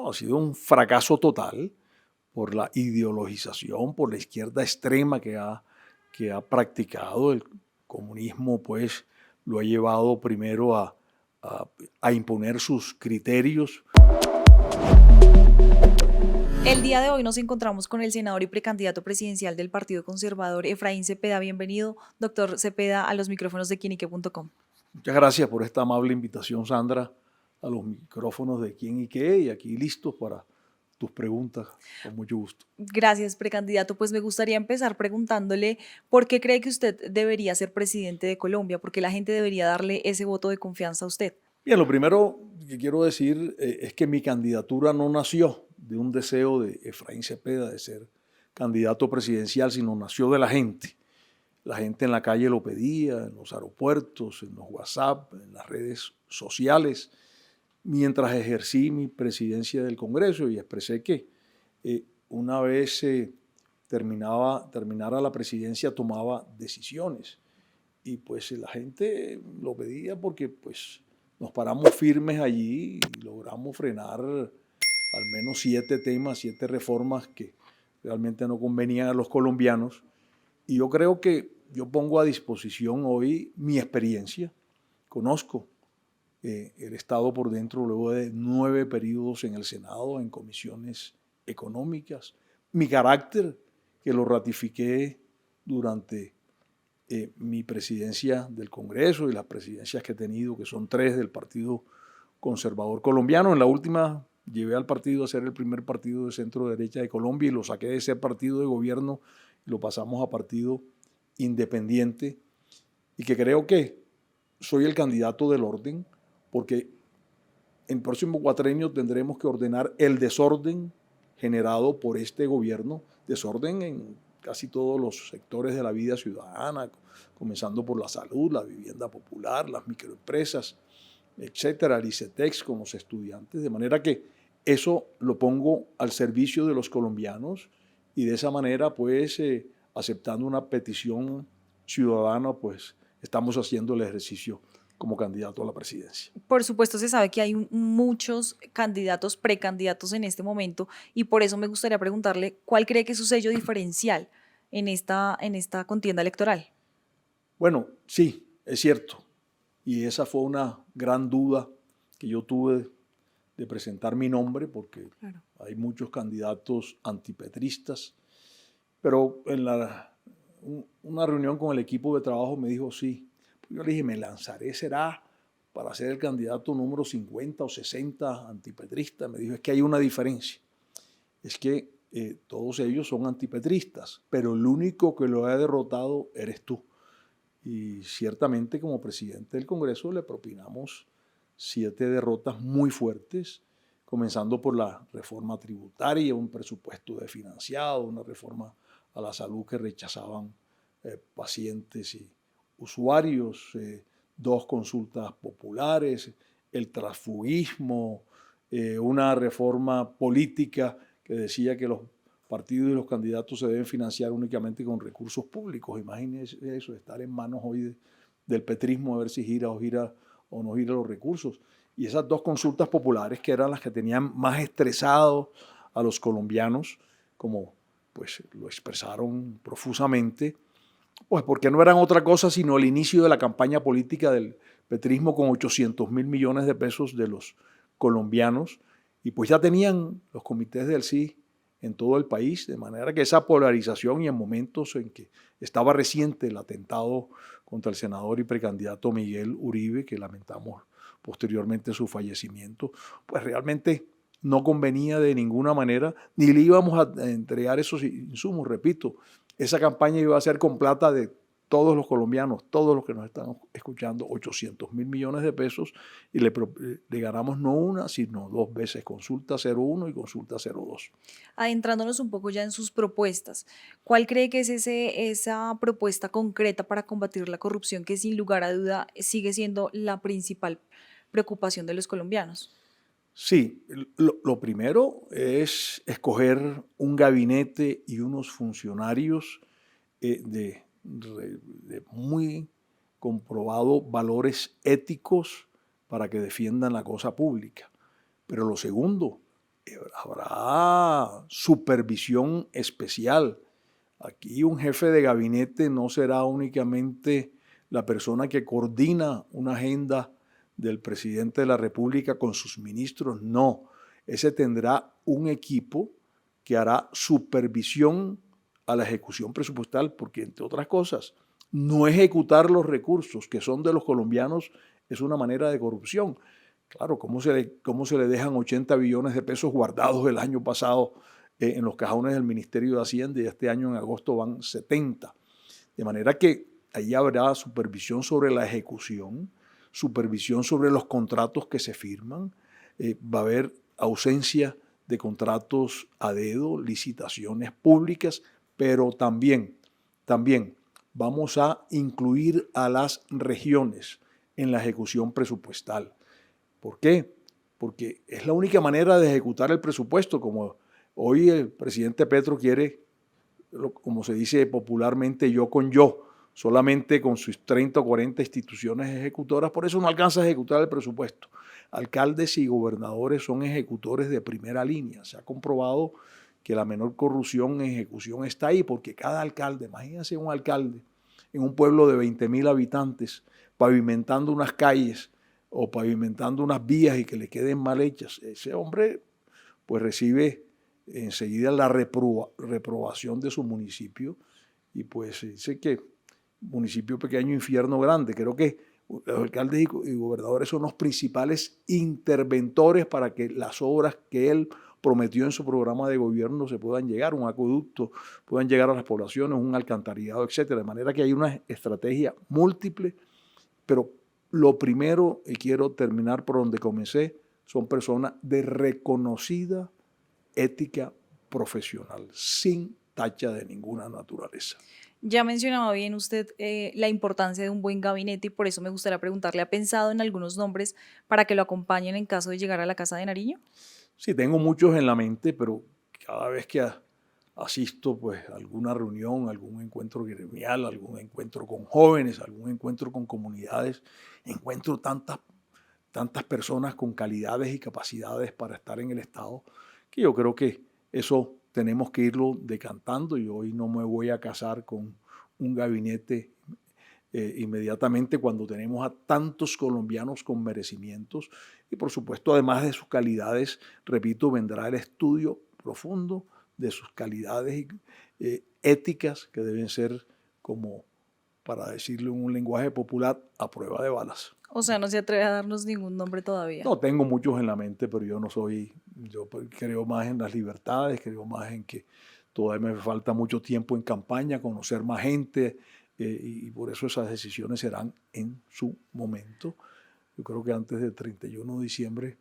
ha sido un fracaso total por la ideologización, por la izquierda extrema que ha practicado. El comunismo, pues, lo ha llevado primero a, a imponer sus criterios. El día de hoy nos encontramos con el senador y precandidato presidencial del Partido Conservador, Efraín Cepeda. Bienvenido, doctor Cepeda, a los micrófonos de quienique.com. Muchas gracias por esta amable invitación, Sandra, a los micrófonos de Quién y Qué, y aquí listos para tus preguntas, con mucho gusto. Gracias, precandidato. Pues me gustaría empezar preguntándole por qué cree que usted debería ser presidente de Colombia, por qué la gente debería darle ese voto de confianza a usted. Bien, lo primero que quiero decir es que mi candidatura no nació de un deseo de Efraín Cepeda de ser candidato presidencial, sino nació de la gente. La gente en la calle lo pedía, en los aeropuertos, en los WhatsApp, en las redes sociales, mientras ejercí mi presidencia del Congreso, y expresé que una vez terminara la presidencia tomaba decisiones. Y pues la gente lo pedía porque pues nos paramos firmes allí y logramos frenar al menos 7 temas, 7 reformas que realmente no convenían a los colombianos. Y yo creo que yo pongo a disposición hoy mi experiencia. Conozco el Estado por dentro luego de 9 periodos en el Senado, en comisiones económicas. Mi carácter, que lo ratifiqué durante mi presidencia del Congreso y las presidencias que he tenido, que son 3 del Partido Conservador Colombiano. En la última llevé al partido a ser el primer partido de centro derecha de Colombia y lo saqué de ser partido de gobierno y lo pasamos a partido independiente, y que creo que soy el candidato del orden, porque en el próximo cuatrenio tendremos que ordenar el desorden generado por este gobierno, desorden en casi todos los sectores de la vida ciudadana, comenzando por la salud, la vivienda popular, las microempresas, etcétera, el ICETEX con los estudiantes, de manera que eso lo pongo al servicio de los colombianos y de esa manera, pues, aceptando una petición ciudadana, pues, estamos haciendo el ejercicio como candidato a la presidencia. Por supuesto, se sabe que hay muchos candidatos, precandidatos en este momento, y por eso me gustaría preguntarle cuál cree que es su sello diferencial en esta contienda electoral. Bueno, sí, es cierto. Y esa fue una gran duda que yo tuve de presentar mi nombre, porque Claro. hay muchos candidatos antipetristas, pero en una reunión con el equipo de trabajo me dijo sí. Yo le dije, me lanzaré, será para ser el candidato número 50 o 60 antipetrista. Me dijo, es que hay una diferencia, es que todos ellos son antipetristas, pero el único que lo ha derrotado eres tú. Y ciertamente como presidente del Congreso le propinamos 7 derrotas muy fuertes, comenzando por la reforma tributaria, un presupuesto desfinanciado, una reforma a la salud que rechazaban pacientes y usuarios, 2 consultas populares, el transfugismo, una reforma política que decía que los partidos y los candidatos se deben financiar únicamente con recursos públicos. Imagínense eso, estar en manos hoy del petrismo, a ver si gira o no gira los recursos. Y esas 2 consultas populares, que eran las que tenían más estresados a los colombianos, como pues lo expresaron profusamente, pues porque no eran otra cosa sino el inicio de la campaña política del petrismo con 800.000 millones de pesos de los colombianos, y pues ya tenían los comités del sí en todo el país, de manera que esa polarización, y en momentos en que estaba reciente el atentado contra el senador y precandidato Miguel Uribe, que lamentamos posteriormente su fallecimiento, pues realmente no convenía de ninguna manera, ni le íbamos a entregar esos insumos. Repito, esa campaña iba a ser con plata de todos los colombianos, todos los que nos están escuchando, 800.000 millones de pesos, y le ganamos no una, sino 2 veces, consulta 01 y consulta 02. Adentrándonos un poco ya en sus propuestas, ¿cuál cree que es esa propuesta concreta para combatir la corrupción que sin lugar a duda sigue siendo la principal preocupación de los colombianos? Sí, lo primero es escoger un gabinete y unos funcionarios de muy comprobados valores éticos para que defiendan la cosa pública. Pero lo segundo habrá supervisión especial. Aquí un jefe de gabinete no será únicamente la persona que coordina una agenda del presidente de la República con sus ministros, no. Ese tendrá un equipo que hará supervisión a la ejecución presupuestal, porque entre otras cosas, no ejecutar los recursos que son de los colombianos es una manera de corrupción. Claro, ¿cómo se le dejan 80 billones de pesos guardados el año pasado en los cajones del Ministerio de Hacienda y este año en agosto van 70? De manera que ahí habrá supervisión sobre la ejecución, supervisión sobre los contratos que se firman, va a haber ausencia de contratos a dedo, licitaciones públicas, pero también vamos a incluir a las regiones en la ejecución presupuestal. ¿Por qué? Porque es la única manera de ejecutar el presupuesto, como hoy el presidente Petro quiere, como se dice popularmente, yo con yo, solamente con sus 30 o 40 instituciones ejecutoras, por eso no alcanza a ejecutar el presupuesto. Alcaldes y gobernadores son ejecutores de primera línea. Se ha comprobado que la menor corrupción en ejecución está ahí, porque cada alcalde, imagínense un alcalde en un pueblo de 20.000 habitantes, pavimentando unas calles o pavimentando unas vías y que le queden mal hechas, ese hombre pues recibe enseguida la reprobación de su municipio y pues se dice que municipio pequeño, infierno grande. Creo que los alcaldes y gobernadores son los principales interventores para que las obras que él prometió en su programa de gobierno se puedan llegar, un acueducto, puedan llegar a las poblaciones, un alcantarillado, etcétera. De manera que hay una estrategia múltiple, pero lo primero, y quiero terminar por donde comencé, son personas de reconocida ética profesional, sin tacha de ninguna naturaleza. Ya mencionaba bien usted la importancia de un buen gabinete y por eso me gustaría preguntarle, ¿ha pensado en algunos nombres para que lo acompañen en caso de llegar a la Casa de Nariño? Sí, tengo muchos en la mente, pero cada vez que asisto pues, a alguna reunión, algún encuentro gremial, algún encuentro con jóvenes, algún encuentro con comunidades, encuentro tantas personas con calidades y capacidades para estar en el Estado, que yo creo que eso tenemos que irlo decantando y hoy no me voy a casar con un gabinete inmediatamente cuando tenemos a tantos colombianos con merecimientos y por supuesto además de sus calidades, repito, vendrá el estudio profundo de sus calidades éticas que deben ser como, para decirlo en un lenguaje popular, a prueba de balas. O sea, no se atreve a darnos ningún nombre todavía. No, tengo muchos en la mente, pero yo creo más en las libertades, creo más en que todavía me falta mucho tiempo en campaña, conocer más gente, y por eso esas decisiones serán en su momento. Yo creo que antes del 31 de diciembre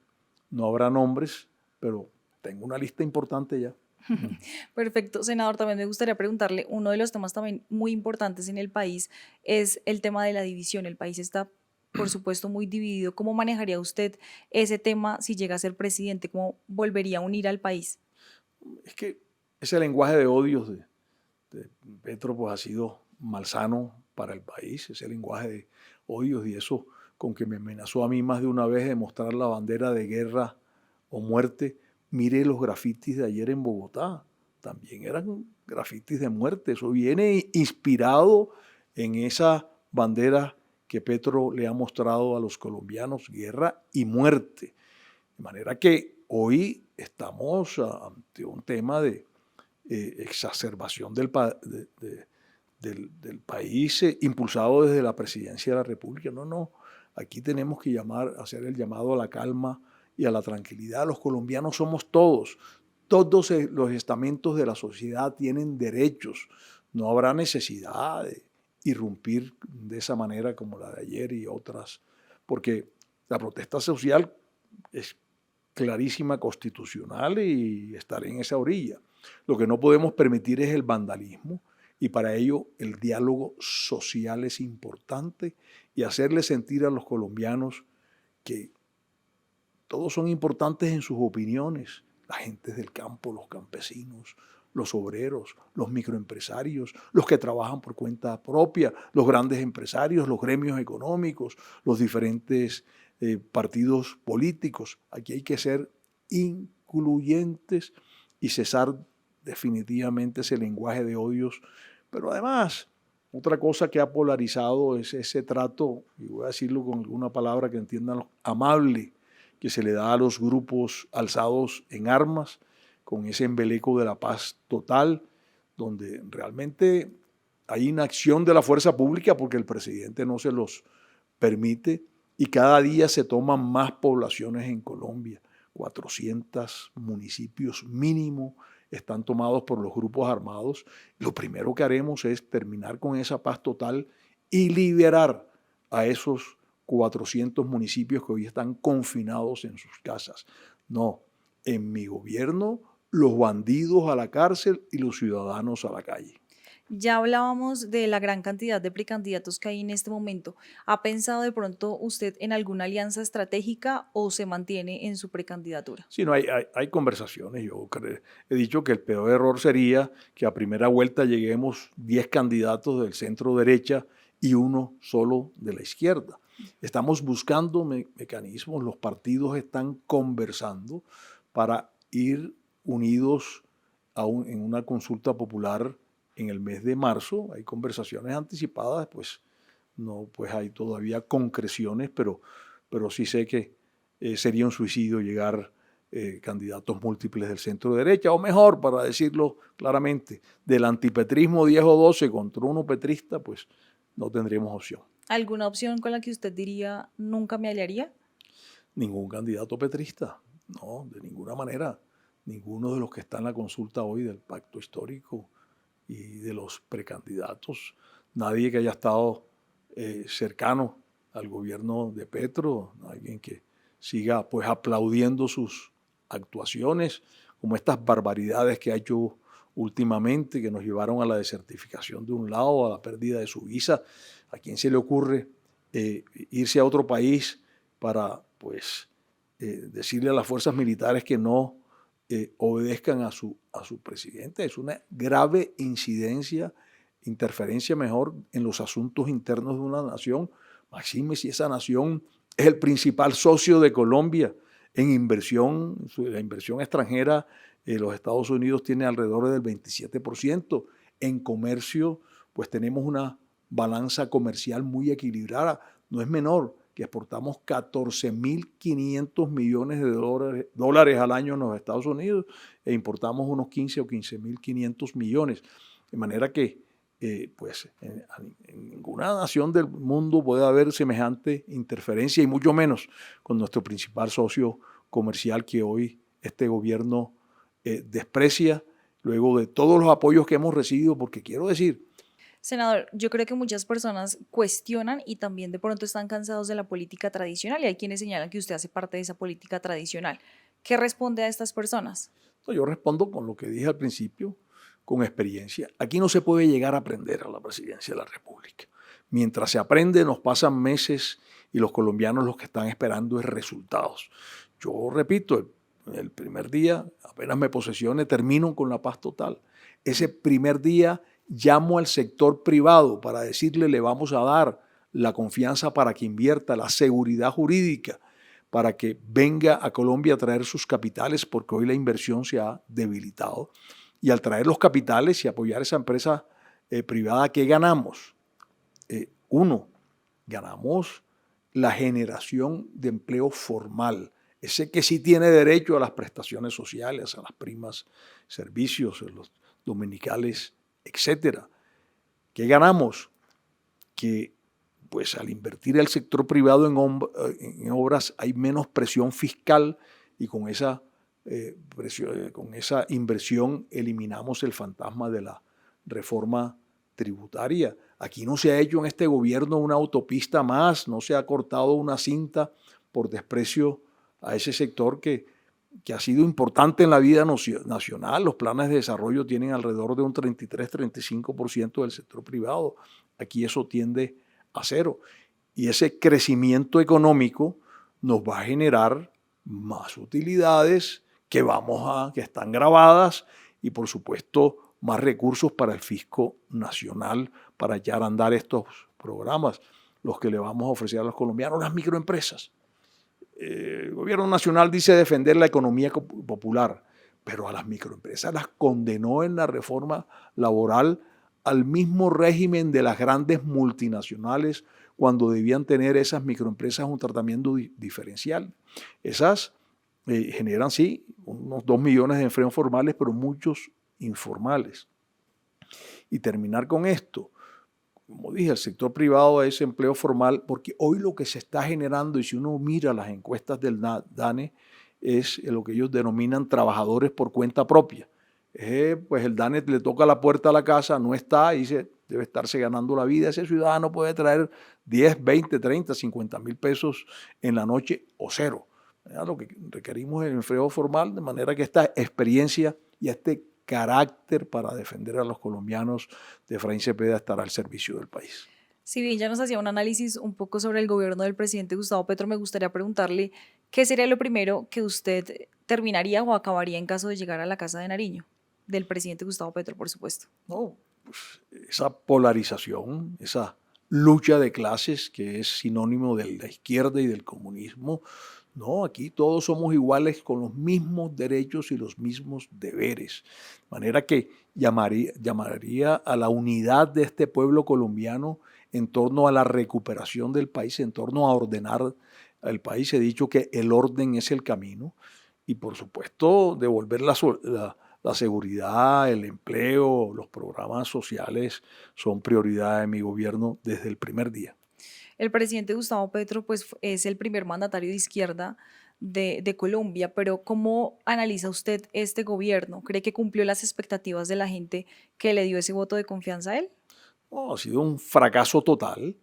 no habrá nombres, pero tengo una lista importante ya. Perfecto, senador, también me gustaría preguntarle, uno de los temas también muy importantes en el país es el tema de la división. El país está, por supuesto, muy dividido. ¿Cómo manejaría usted ese tema si llega a ser presidente? ¿Cómo volvería a unir al país? Es que ese lenguaje de odios de Petro pues, ha sido malsano para el país, ese lenguaje de odios y eso con que me amenazó a mí más de una vez de mostrar la bandera de guerra o muerte. Mire los grafitis de ayer en Bogotá, también eran grafitis de muerte, eso viene inspirado en esa bandera que Petro le ha mostrado a los colombianos, guerra y muerte. De manera que hoy estamos ante un tema de exacerbación del país impulsado desde la presidencia de la República. No, aquí tenemos que hacer el llamado a la calma y a la tranquilidad. Los colombianos somos todos los estamentos de la sociedad tienen derechos. No habrá necesidad de irrumpir de esa manera como la de ayer y otras, porque la protesta social es clarísima, constitucional y estaré en esa orilla. Lo que no podemos permitir es el vandalismo y para ello el diálogo social es importante y hacerle sentir a los colombianos que todos son importantes en sus opiniones, la gente del campo, los campesinos, los obreros, los microempresarios, los que trabajan por cuenta propia, los grandes empresarios, los gremios económicos, los diferentes partidos políticos. Aquí hay que ser incluyentes y cesar definitivamente ese lenguaje de odios. Pero además, otra cosa que ha polarizado es ese trato, y voy a decirlo con alguna palabra que entiendan, amable, que se le da a los grupos alzados en armas, con ese embeleco de la paz total, donde realmente hay inacción de la fuerza pública porque el presidente no se los permite y cada día se toman más poblaciones en Colombia. 400 municipios mínimo están tomados por los grupos armados. Lo primero que haremos es terminar con esa paz total y liberar a esos 400 municipios que hoy están confinados en sus casas. No, en mi gobierno, los bandidos a la cárcel y los ciudadanos a la calle. Ya hablábamos de la gran cantidad de precandidatos que hay en este momento. ¿Ha pensado de pronto usted en alguna alianza estratégica o se mantiene en su precandidatura? Sí, no, hay conversaciones. He dicho que el peor error sería que a primera vuelta lleguemos 10 candidatos del centro derecha y uno solo de la izquierda. Estamos buscando mecanismos, los partidos están conversando para ir unidos en una consulta popular en el mes de marzo. Hay conversaciones anticipadas, pues no, pues hay todavía concreciones, pero sí sé que sería un suicidio llegar candidatos múltiples del centro derecha, o mejor, para decirlo claramente, del antipetrismo 10 o 12 contra uno petrista, pues no tendríamos opción. ¿Alguna opción con la que usted diría nunca me aliaría? Ningún candidato petrista, no, de ninguna manera. Ninguno de los que está en la consulta hoy del pacto histórico y de los precandidatos, nadie que haya estado cercano al gobierno de Petro, alguien que siga pues aplaudiendo sus actuaciones, como estas barbaridades que ha hecho últimamente, que nos llevaron a la desertificación de un lado, a la pérdida de su visa. ¿A quién se le ocurre irse a otro país para pues decirle a las fuerzas militares que no obedezcan a su presidente? Es una grave incidencia, interferencia mejor en los asuntos internos de una nación. Maxime, si esa nación es el principal socio de Colombia en inversión, la inversión extranjera, los Estados Unidos tiene alrededor del 27%. En comercio, pues tenemos una balanza comercial muy equilibrada. No es menor que exportamos 14.500 millones de dólares al año en los Estados Unidos e importamos unos 15 o 15.500 millones. De manera que pues en ninguna nación del mundo puede haber semejante interferencia y mucho menos con nuestro principal socio comercial que hoy este gobierno desprecia luego de todos los apoyos que hemos recibido, porque quiero decir, Senador, yo creo que muchas personas cuestionan y también de pronto están cansados de la política tradicional y hay quienes señalan que usted hace parte de esa política tradicional. ¿Qué responde a estas personas? yo respondo con lo que dije al principio, con experiencia. Aquí no se puede llegar a aprender a la presidencia de la República. Mientras se aprende, nos pasan meses y los colombianos lo que están esperando es resultados. Yo repito, el primer día, apenas me posesione, termino con la paz total. Ese primer día llamo al sector privado para decirle le vamos a dar la confianza para que invierta, la seguridad jurídica, para que venga a Colombia a traer sus capitales, porque hoy la inversión se ha debilitado. Y al traer los capitales y apoyar esa empresa privada, ¿qué ganamos? Uno, ganamos la generación de empleo formal, ese que sí tiene derecho a las prestaciones sociales, a las primas, servicios, a los dominicales, etcétera. ¿Qué ganamos? Que pues al invertir el sector privado en obras hay menos presión fiscal y con esa inversión eliminamos el fantasma de la reforma tributaria. Aquí no se ha hecho en este gobierno una autopista más, no se ha cortado una cinta por desprecio a ese sector que ha sido importante en la vida nacional. Los planes de desarrollo tienen alrededor de un 33-35% del sector privado. Aquí eso tiende a cero. Y ese crecimiento económico nos va a generar más utilidades que están grabadas y por supuesto más recursos para el fisco nacional para echar a andar estos programas, los que le vamos a ofrecer a los colombianos, las microempresas. el gobierno nacional dice defender la economía popular, pero a las microempresas las condenó en la reforma laboral al mismo régimen de las grandes multinacionales cuando debían tener esas microempresas un tratamiento diferencial. Esas generan, sí, unos 2 millones de empleos formales, pero muchos informales. Y terminar con esto, como dije, el sector privado es empleo formal, porque hoy lo que se está generando, y si uno mira las encuestas del DANE, es lo que ellos denominan trabajadores por cuenta propia. Pues el DANE le toca la puerta a la casa, no está, y debe estarse ganando la vida. Ese ciudadano puede traer 10, 20, 30, 50 mil pesos en la noche o cero. Lo que requerimos es el empleo formal, de manera que esta experiencia y este carácter para defender a los colombianos de Efraín Cepeda estará al servicio del país. Si bien ya nos hacía un análisis un poco sobre el gobierno del presidente Gustavo Petro, me gustaría preguntarle qué sería lo primero que usted terminaría o acabaría en caso de llegar a la Casa de Nariño, del presidente Gustavo Petro, por supuesto. No, pues, esa polarización, esa lucha de clases que es sinónimo de la izquierda y del comunismo. No, aquí todos somos iguales con los mismos derechos y los mismos deberes. De manera que llamaría a la unidad de este pueblo colombiano en torno a la recuperación del país, en torno a ordenar el país. He dicho que el orden es el camino y, por supuesto, devolver la seguridad, el empleo, los programas sociales son prioridad de mi gobierno desde el primer día. El presidente Gustavo Petro pues, es el primer mandatario de izquierda de Colombia, pero ¿cómo analiza usted este gobierno? ¿Cree que cumplió las expectativas de la gente que le dio ese voto de confianza a él? No, ha sido un fracaso total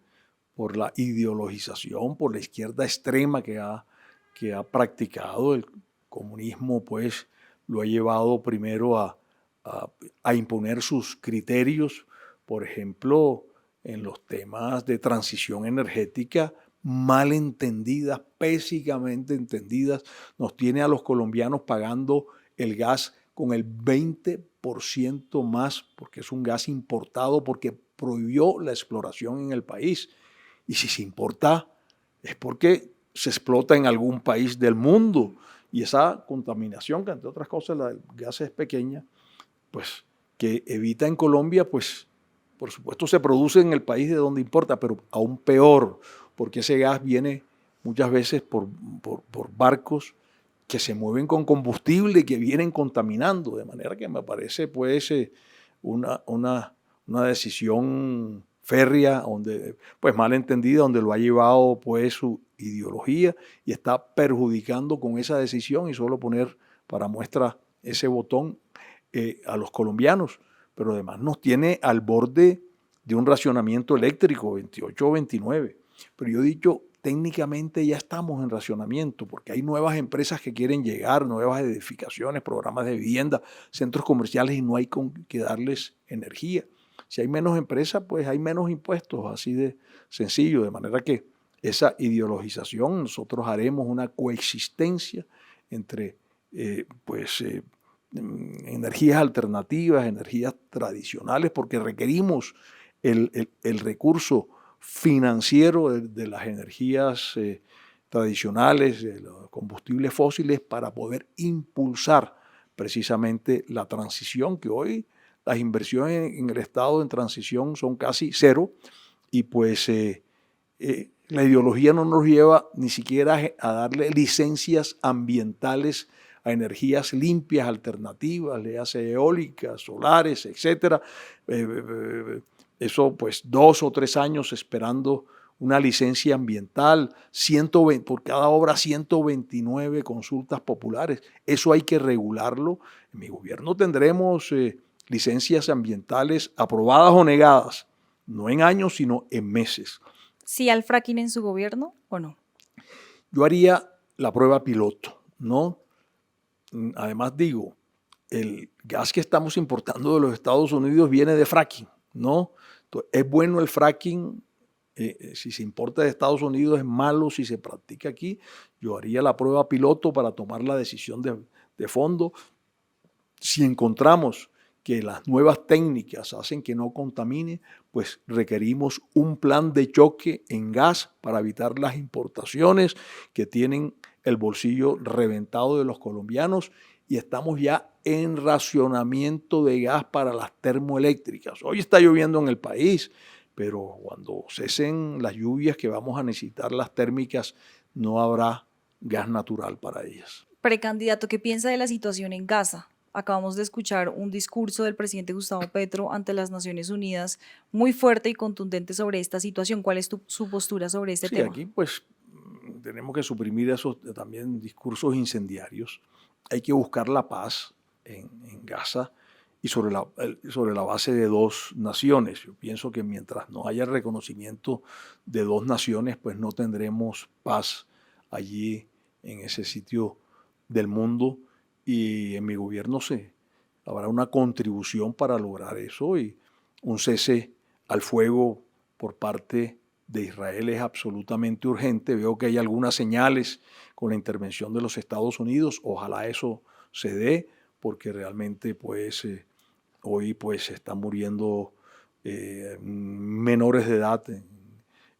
por la ideologización, por la izquierda extrema que ha practicado. El comunismo pues lo ha llevado primero a imponer sus criterios, por ejemplo, en los temas de transición energética, mal entendidas, pésimamente entendidas, nos tiene a los colombianos pagando el gas con el 20% más, porque es un gas importado, porque prohibió la exploración en el país. Y si se importa, es porque se explota en algún país del mundo. Y esa contaminación, que entre otras cosas la del gas es pequeña, pues que evita en Colombia, pues por supuesto se produce en el país de donde importa, pero aún peor, porque ese gas viene muchas veces por barcos que se mueven con combustible y que vienen contaminando, de manera que me parece pues una decisión férrea, donde, pues mal entendida, donde lo ha llevado pues su ideología y está perjudicando con esa decisión, y solo poner para muestra ese botón a los colombianos, pero además nos tiene al borde de un racionamiento eléctrico 28 o 29. Pero yo he dicho, técnicamente ya estamos en racionamiento, porque hay nuevas empresas que quieren llegar, nuevas edificaciones, programas de vivienda, centros comerciales, y no hay con que darles energía. Si hay menos empresas, pues hay menos impuestos, así de sencillo, de manera que esa ideologización, nosotros haremos una coexistencia entre energías alternativas, energías tradicionales, porque requerimos el recurso financiero de las energías tradicionales, de los combustibles fósiles, para poder impulsar precisamente la transición, que hoy las inversiones en el estado en transición son casi cero, y pues la ideología no nos lleva ni siquiera a darle licencias ambientales a energías limpias, alternativas, le hace eólicas, solares, etcétera. Eso pues 2 o 3 años esperando una licencia ambiental, 120, por cada obra 129 consultas populares. Eso hay que regularlo. En mi gobierno tendremos licencias ambientales aprobadas o negadas, no en años, sino en meses. ¿Sí al fracking en su gobierno o no? Yo haría la prueba piloto, ¿no? Además digo, el gas que estamos importando de los Estados Unidos viene de fracking, ¿no? Entonces, es bueno el fracking, si se importa de Estados Unidos es malo si se practica aquí. Yo haría la prueba piloto para tomar la decisión de fondo. Si encontramos que las nuevas técnicas hacen que no contamine, pues requerimos un plan de choque en gas para evitar las importaciones que tienen el bolsillo reventado de los colombianos, y estamos ya en racionamiento de gas para las termoeléctricas. Hoy está lloviendo en el país, pero cuando cesen las lluvias que vamos a necesitar las térmicas, no habrá gas natural para ellas. Precandidato, ¿qué piensa de la situación en Gaza? Acabamos de escuchar un discurso del presidente Gustavo Petro ante las Naciones Unidas muy fuerte y contundente sobre esta situación. ¿Cuál es su postura sobre este Sí, tema? aquí pues tenemos que suprimir esos también discursos incendiarios. Hay que buscar la paz en Gaza y sobre la base de dos naciones. Yo pienso que mientras no haya reconocimiento de dos naciones, pues no tendremos paz allí en ese sitio del mundo, y en mi gobierno habrá una contribución para lograr eso, y un cese al fuego por parte de Israel es absolutamente urgente. Veo que hay algunas señales con la intervención de los Estados Unidos. Ojalá eso se dé, porque realmente pues hoy pues están muriendo menores de edad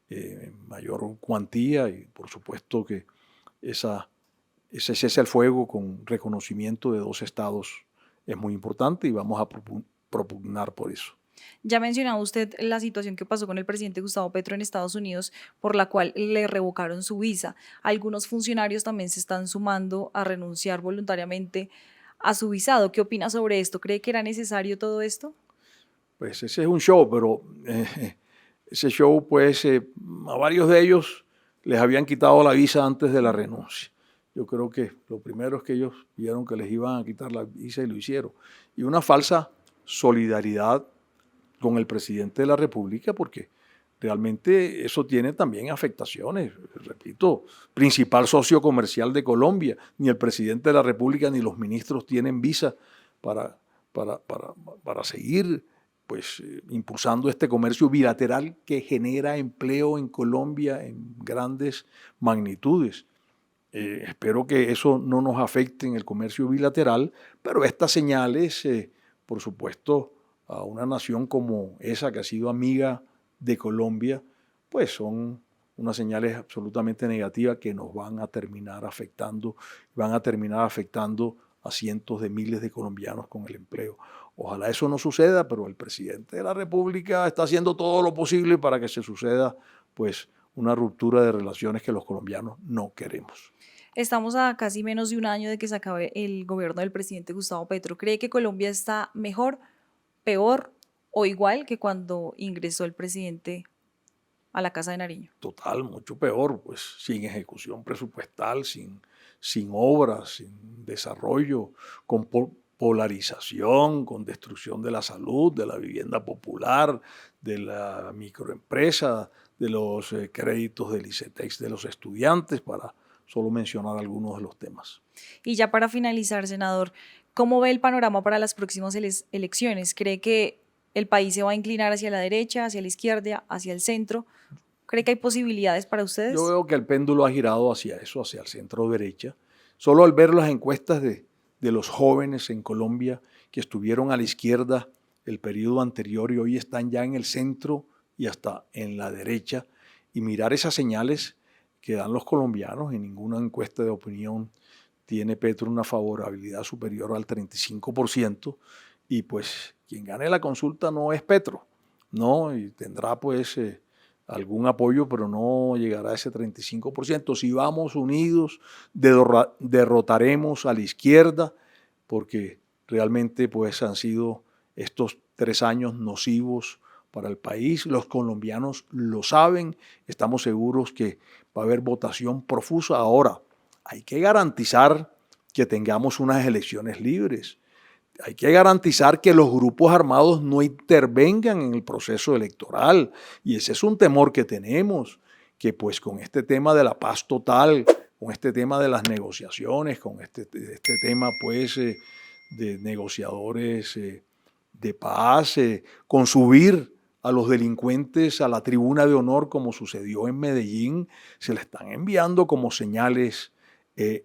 en mayor cuantía, y por supuesto que ese cese al fuego con reconocimiento de dos estados es muy importante, y vamos a propugnar por eso. Ya mencionaba usted la situación que pasó con el presidente Gustavo Petro en Estados Unidos, por la cual le revocaron su visa. Algunos funcionarios también se están sumando a renunciar voluntariamente a su visado. ¿Qué opina sobre esto? ¿Cree que era necesario todo esto? Pues ese es un show, pero ese show, pues a varios de ellos les habían quitado la visa antes de la renuncia. Yo creo que lo primero es que ellos vieron que les iban a quitar la visa y lo hicieron. Y una falsa solidaridad con el presidente de la República, porque realmente eso tiene también afectaciones. Repito, principal socio comercial de Colombia, ni el presidente de la República ni los ministros tienen visa para, para seguir pues, impulsando este comercio bilateral que genera empleo en Colombia en grandes magnitudes. Espero que eso no nos afecte en el comercio bilateral, pero estas señales, por supuesto, a una nación como esa que ha sido amiga de Colombia, pues son unas señales absolutamente negativas que nos van a terminar afectando a cientos de miles de colombianos con el empleo. Ojalá eso no suceda, pero el presidente de la República está haciendo todo lo posible para que se suceda pues una ruptura de relaciones que los colombianos no queremos. Estamos a casi menos de un año de que se acabe el gobierno del presidente Gustavo Petro. ¿Cree que Colombia está mejor, peor o igual que cuando ingresó el presidente a la Casa de Nariño? Total, mucho peor, pues sin ejecución presupuestal, sin obras, sin desarrollo, con polarización, con destrucción de la salud, de la vivienda popular, de la microempresa, de los créditos del ICETEX de los estudiantes, para solo mencionar algunos de los temas. Y ya para finalizar, senador, ¿cómo ve el panorama para las próximas elecciones? ¿Cree que el país se va a inclinar hacia la derecha, hacia la izquierda, hacia el centro? ¿Cree que hay posibilidades para Yo ustedes? veo que el péndulo ha girado hacia eso, hacia el centro derecha. Solo al ver las encuestas de los jóvenes en Colombia que estuvieron a la izquierda el periodo anterior y hoy están ya en el centro y hasta en la derecha, y mirar esas señales que dan los colombianos, en ninguna encuesta de opinión tiene Petro una favorabilidad superior al 35%, y pues quien gane la consulta no es Petro, ¿no? Y tendrá pues algún apoyo, pero no llegará a ese 35%. Si vamos unidos, derrotaremos a la izquierda, porque realmente pues han sido estos 3 años nocivos para el país. Los colombianos lo saben, estamos seguros que va a haber votación profusa. Ahora, hay que garantizar que tengamos unas elecciones libres. Hay que garantizar que los grupos armados no intervengan en el proceso electoral, y ese es un temor que tenemos, que pues con este tema de la paz total, con este tema de las negociaciones, con este tema pues de negociadores de paz, con subir a los delincuentes a la tribuna de honor como sucedió en Medellín, se le están enviando como señales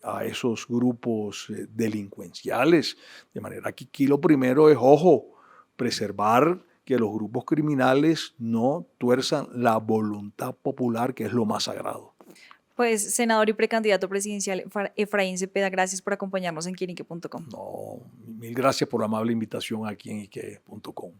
a esos grupos delincuenciales. De manera que aquí lo primero es, ojo, preservar que los grupos criminales no tuerzan la voluntad popular, que es lo más sagrado. Pues, senador y precandidato presidencial Efraín Cepeda, gracias por acompañarnos en quienique.com. No, mil gracias por la amable invitación aquí en Ike.com.